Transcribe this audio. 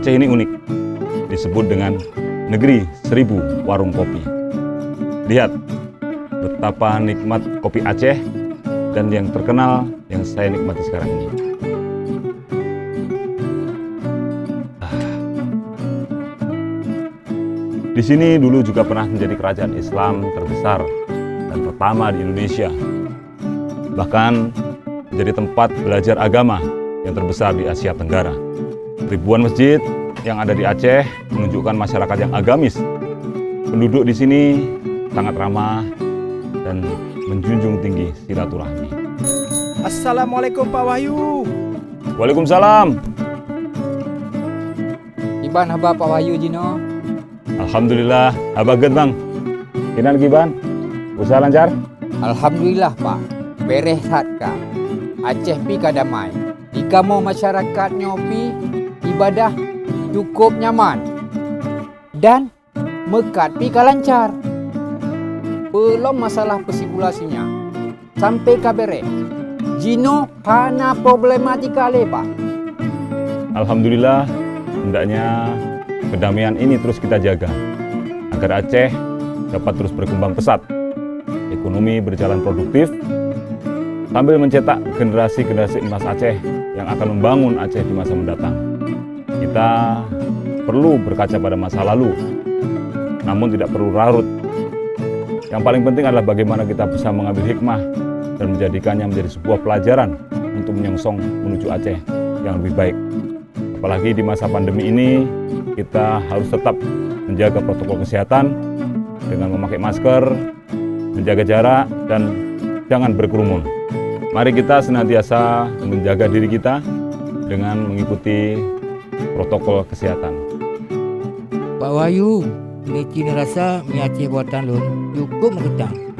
Aceh ini unik, disebut dengan negeri 1000 warung kopi. Lihat betapa nikmat kopi Aceh dan yang terkenal yang saya nikmati sekarang ini. Di sini dulu juga pernah menjadi kerajaan Islam terbesar dan pertama di Indonesia. Bahkan menjadi tempat belajar agama yang terbesar di Asia Tenggara. Ribuan masjid yang ada di Aceh menunjukkan masyarakat yang agamis. Penduduk di sini sangat ramah dan menjunjung tinggi silaturahmi. Assalamualaikum Pak Wahyu. Waalaikumsalam. Iban haba Pak Wahyu Jino. Alhamdulillah, abaget bang. Kinan Giban, usaha lancar? Alhamdulillah Pak, beres Kak. Aceh pi kadamai. Jika mau masyarakat nyopi, ibadah cukup nyaman. Dan mekat pi lancar. Belum masalah pesikulasinya. Sampai kabere. Jino hana problematika le Pak. Alhamdulillah, hendaknya kedamaian ini terus kita jaga agar Aceh dapat terus berkembang pesat, ekonomi berjalan produktif, sambil mencetak generasi-generasi emas Aceh yang akan membangun Aceh di masa mendatang. Kita perlu berkaca pada masa lalu, namun tidak perlu larut. Yang paling penting adalah bagaimana kita bisa mengambil hikmah dan menjadikannya menjadi sebuah pelajaran untuk menyongsong menuju Aceh yang lebih baik. Apalagi di masa pandemi ini, kita harus tetap menjaga protokol kesehatan dengan memakai masker, menjaga jarak, dan jangan berkerumun. Mari kita senantiasa menjaga diri kita dengan mengikuti protokol kesehatan. Pak Wahyu, ini cina rasa mi Aceh buatan lun cukup mengetang.